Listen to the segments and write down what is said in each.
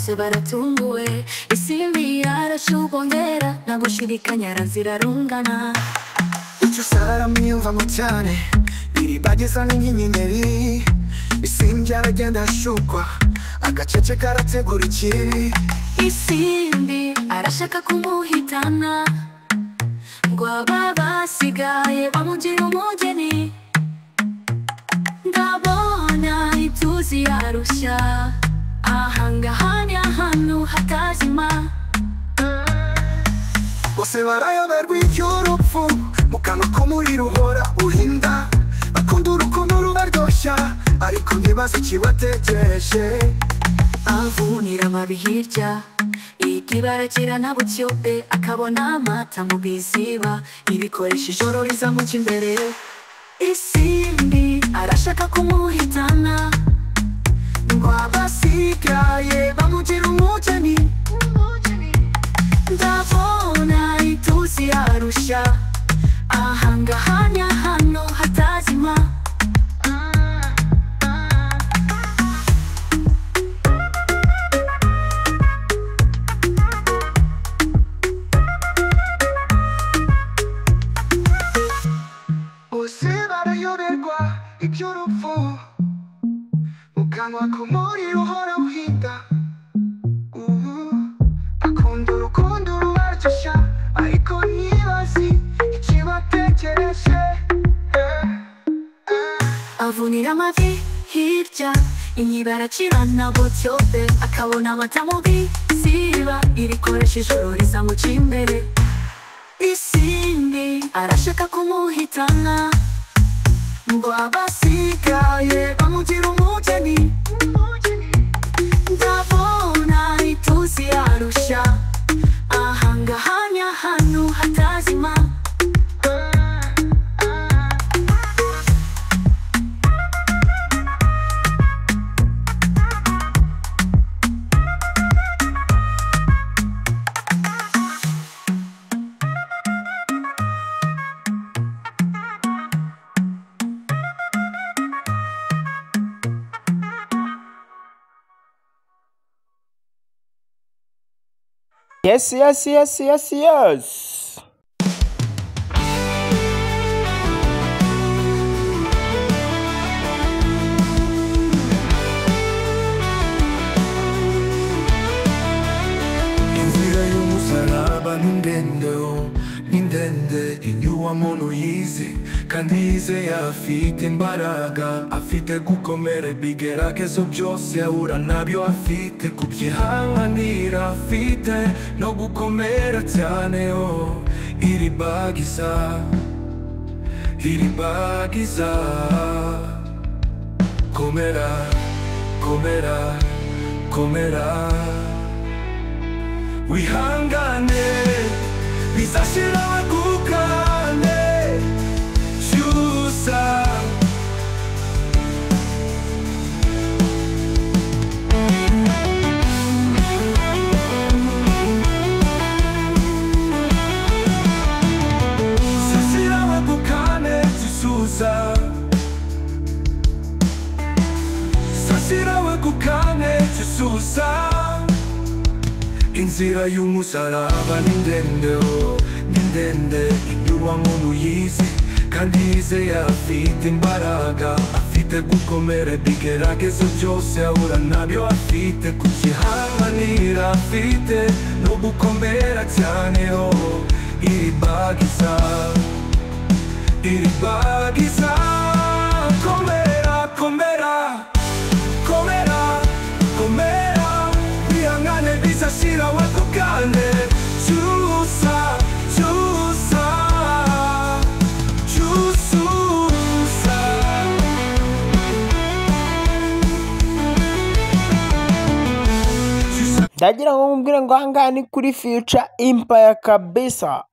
bose baratunguwe, isimbi arashubongera nta gushidikanya arazirarungana. Icyo saramwiyumvamo cyane iribageza n'inyenyeri, isimbi aragenda ashukwa agacece karategura ikibi. Isimbi arashaka kumuhitana ngo aba basigaye bamugira umugeni. Ndabona ituzi yarushya, ahangaha ni ahantu hatazima. Bose barayoberwa iby'urupfu, mu kanwa k'umuriro uhora uhinda. Bakunda urukundo rubaryoshya, ariko ntibazi ikibategereje. Avunira amabi hirya, ikibarakira nta butyobe, akabona amata mu biziba, ibikoresha ijoro rizamuca imbere. Isimbi arashaka kumuhitana ngo abasigaye bamugira umugeni. Ndabona ituzi yarushya, ahangaha ni ahantu hatazima. Bose barayoberwa iby'urupfu, mu kanwa k'umuriro uhora uhinda. Bakunda urukundo rubaryoshya, ariko ntibazi ikibategereje. Avunira amavi hirya, inyibarakira nta butyobe, akabona amata mu biziba, ibikoresha ijoro rizamuca imbere. Isimbi arashaka kumuhitana ngo abasigaye bamugira umugeni. Ndabona ituzi yarushya, ahangaha ni ahantu hatazima. Yes. Inzira y'umusaraba ni ndende, inyurwamo n'uyizi, kandi yizeye afite imbaraga, afite gukomera ibigeragezo byose ahura nabyo, afite kubyihanganira, afite no gukomera cyane. Iribagiza komera wihangane, bizashira wegukane. Cyusa bizashira wegukane, cyusa bizashira wegukane, cyusa. Inzira y'umusaraba ni ndende, inyurwamo n'uyizi, kandi yizeye afite imbaraga, afite gukomera ibigeragezo byose ahura nabyo, afite kubyihanganira, afite no gukomera cyane. Iribagiza komera wihangane, bizashira wegukane. Cyusa ndagira ngo mubwire ngo ahangaha ni kuri Future Empire kabisa.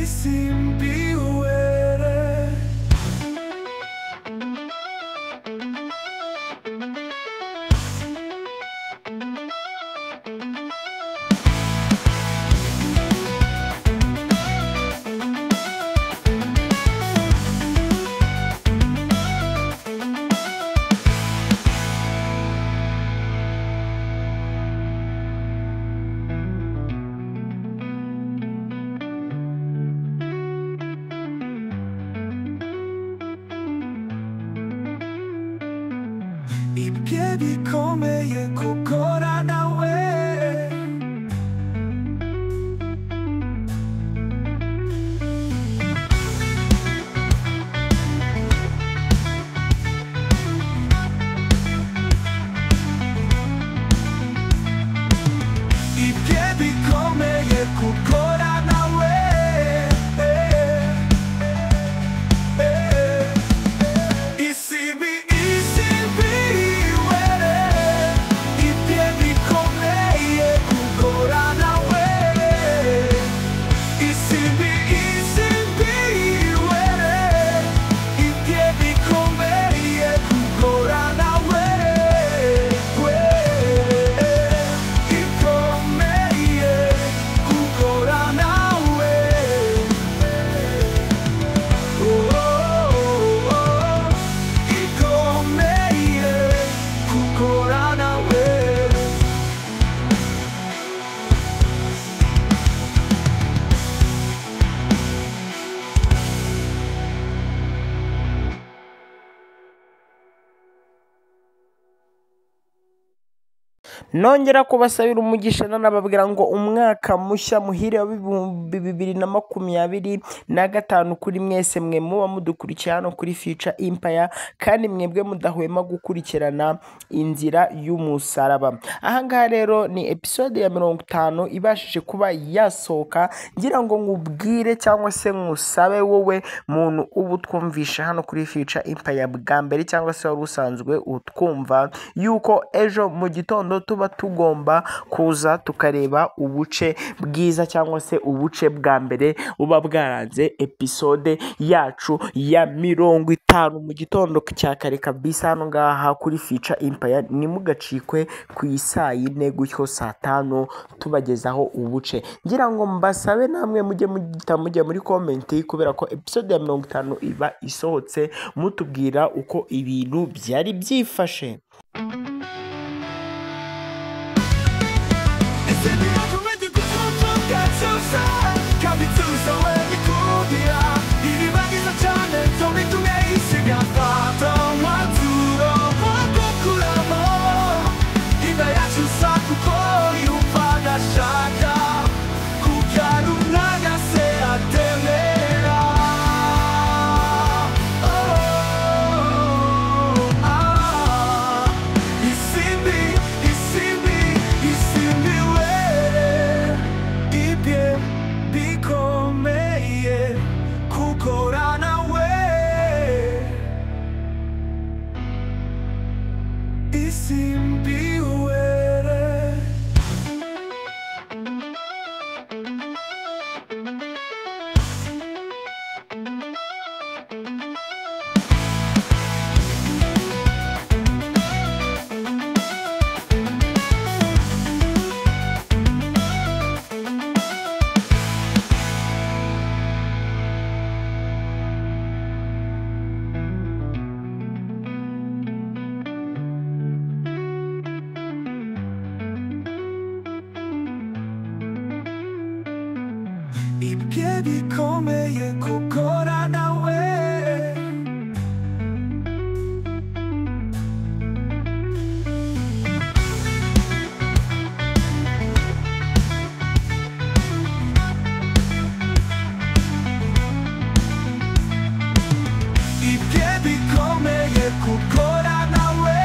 isimbi uwere. ibye bikomeye gukora nawe. ibye bikomeye gukora nawe. nongera kubasabira umugisha nanababwira ngo umwaka mushya muhire wa 2025 kuri mwese mwe muba mudukurikiye hano kuri Future Empire kandi mwebwe mudahwema gukurikirana inzira y'umusaraba. Ahangaha rero ni episode ya 50 ibashije kuba yasohoka, ngira ngo nkubwire cyangwa se ngusabe wowe muntu ubu twumvisha hano kuri Future Empire bwa mbere cyangwa se wari usanzwe utwumva, yuko ejo mu gitondo tuba tugomba kuza tukareba ubuce bwiza cyangwa se ubuce bwa mbere buba bwaranze episode yacu ya 50 mu gitondo cya kare kabisa hano ngaha kuri Future Empire. Ni mugacikwe ku isaa 4 gutyo saa 5 tubagezaho ubuce. Ngira ngo mbasabe namwe mujye muri comment kubera ko episode ya 50 iba isohotse, mutubwira uko ibintu byari byifashe. isimbi uwere. ibye bikomeye gukora nawe. ibye bikomeye gukora nawe.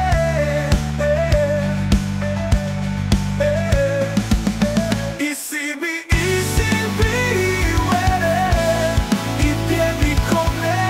isimbi isimbi uwere. ibye bikomeye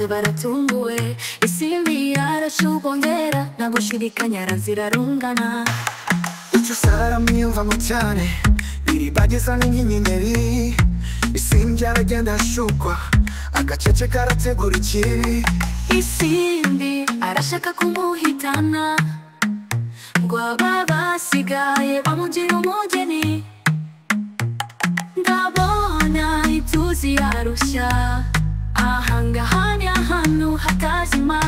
bose baratunguwe. Isimbi arashubongera nta gushidikanya arazirarungana. Cyusa aramwiyumvamo cyane, biribageza nk'inyenyeri. Isimbi aragenda ashukwa, agacece karategura ikibi. Isimbi arashaka kumuhitana, ngo aba basigaye bamugira umugeni. Ndabona ituzi yarushya, ahangaha ni ahantu hatazima.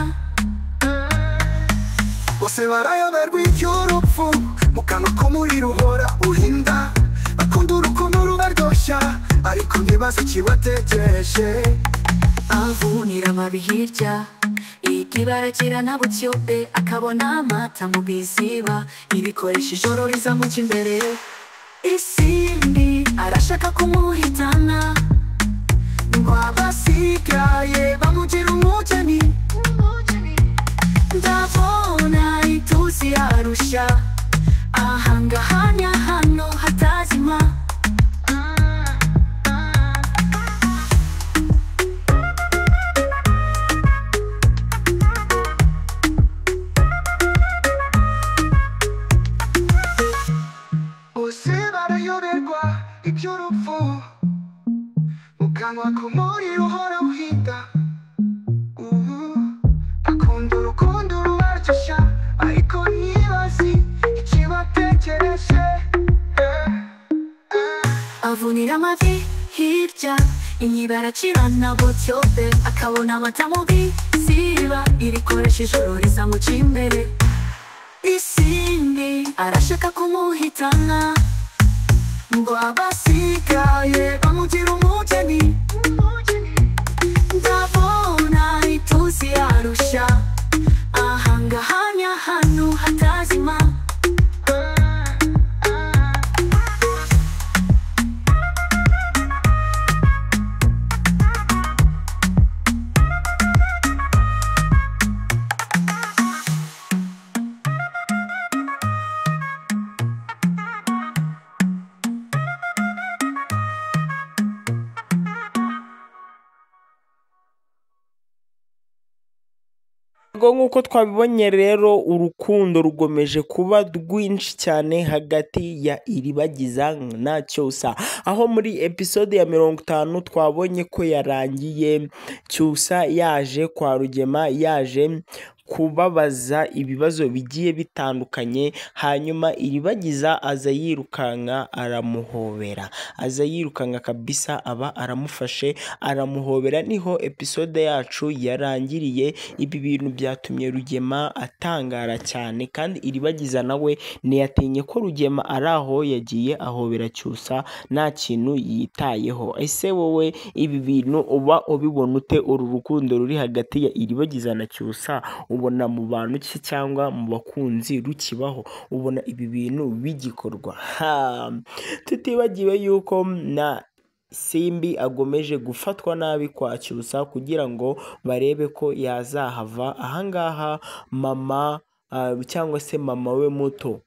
Bose barayoberwa iby'urupfu, mu kanwa k'umuriro uhora uhinda. Bakunda urukundo rubaryoshya, ariko ntibazi ikibategereje. Avunira amabi hirya, ikibara kirana butyobe. Akabona amata mu biziba, ibikoresha ijoro rizamuca imbere. Isimbi arashaka kumuhitana, ngo abasigaye bamugira umugeni. Ndabona ituzi yarushya, ahangaha ni ahantu hatazima. Bose barayoberwa iby'urupfu, mu kanwa k'umuriro uhora uhinda. Bakunda urukundo rubaryoshya, ariko ntibazi ikibategereje. Avunira amavi hirya, inyibara kirana butyobe. Akabona amata mu biziba, ibikoresha ijoro rizamuca imbere. Isimbi arashaka kumuhitana, ngo abasigaye bamugira umugeni. Ndabona ituzi yarushya, ahangaha ni ahantu hatazima. Nk'uko twabibonye rero, urukundo rugomeje kuba rwinshi cyane hagati ya Iribagiza na Cyusa, aho muri episode ya 50 twabonye ko yarangiye Cyusa yaje kwa Rugema, yaje kubabaza ibibazo bigiye bitandukanye. Hanyuma Iribagiza aza yirukanka aramuhobera, aza yirukanka kabisa, aba aramufashe aramuhobera. Niho episode yacu yarangiriye. Ibi bintu byatumye Rugema atangara cyane, kandi Iribagiza nawe ntiyatinye ko Rugema ari aho yagiye ahobera Cyusa nta kintu yitayeho. Ese wowe ibi bintu uba ubibona ute? Uru rukundo ruri hagati ya Iribagiza na Cyusa ubona mu bantu ki cyangwa mu bakunzi rukibaho? Ubona ibi bintu bigikorwa? Tutibagiwe yuko na Simbi agomeje gufatwa nabi kwa Cyusa kugira ngo barebe ko yazahava. Ahangaha mama cyangwa se mama we muto,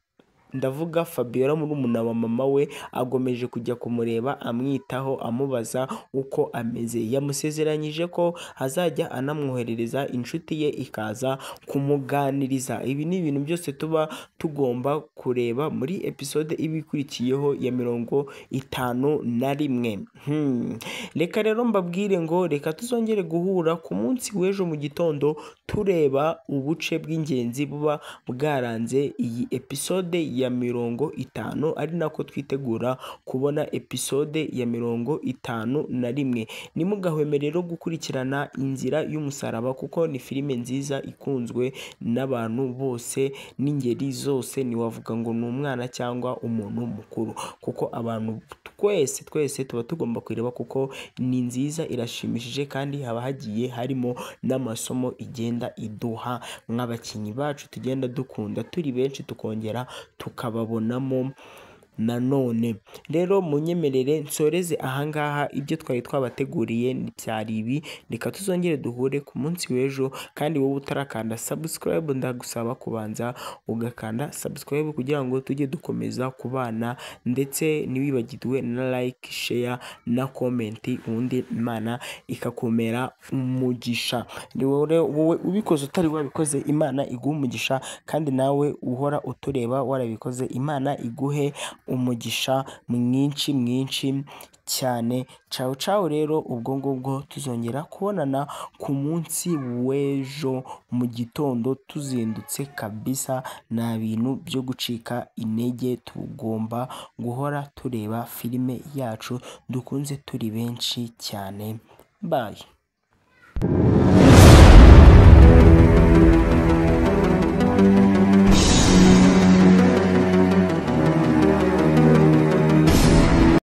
ndavuga Fabiola murumuna wa mama we, agomeje kujya kumureba amwitaho, amubaza uko ameze. Yamusezeranyije ko azajya anamwoherereza inshuti ye ikaza kumuganiriza. Ibi ni ibintu byose tuba tugomba kureba muri episode ibikurikiyeho ya 51. Reka rero mbabwire ngo reka tuzongere guhura ku munsi w'ejo mu gitondo tureba ubuce bw'ingenzi buba bwaranze iyi episode ya 50, ari nako twitegura kubona episode ya 51. Nimugahweme rero gukurikirana Inzira y'Umusaraba, kuko ni filime nziza ikunzwe n'abantu bose n'ingeri zose. Ntiwavuga ngo ni umwana cyangwa umuntu mukuru, kuko abantu twese tuba tugomba kureba, kuko ni nziza, irashimishije, kandi haba hagiye harimo n'amasomo igenda iduha nk'abakinnyi bacu tugenda dukunda turi benshi, tukongera tukababonamo nanone. Rero munyemerere nsoreze ahangaha, ibyo twari twabateguriye byari ibi, reka tuzongere duhure ku munsi w'ejo, kandi wowe utarakanda subscribe ndagusaba kubanza ugakanda subscribe kugira ngo tujye dukomeza kubana, ndetse ntiwibagirwe na like, share na comment, ubundi Imana ikakumera umugisha. Wowe ubikoze utari wabikoze, Imana iguha umugisha, kandi nawe uhora utureba warabikoze, Imana iguhe umugisha mwinshi cyane. Ciao ciao. Rero ubwo ngubwo tuzongera kubonana ku munsi w'ejo mu gitondo tuzindutse kabisa. Nta bintu byo gucika intege, tugomba guhora tureba filime yacu dukunze turi benshi cyane. Bye.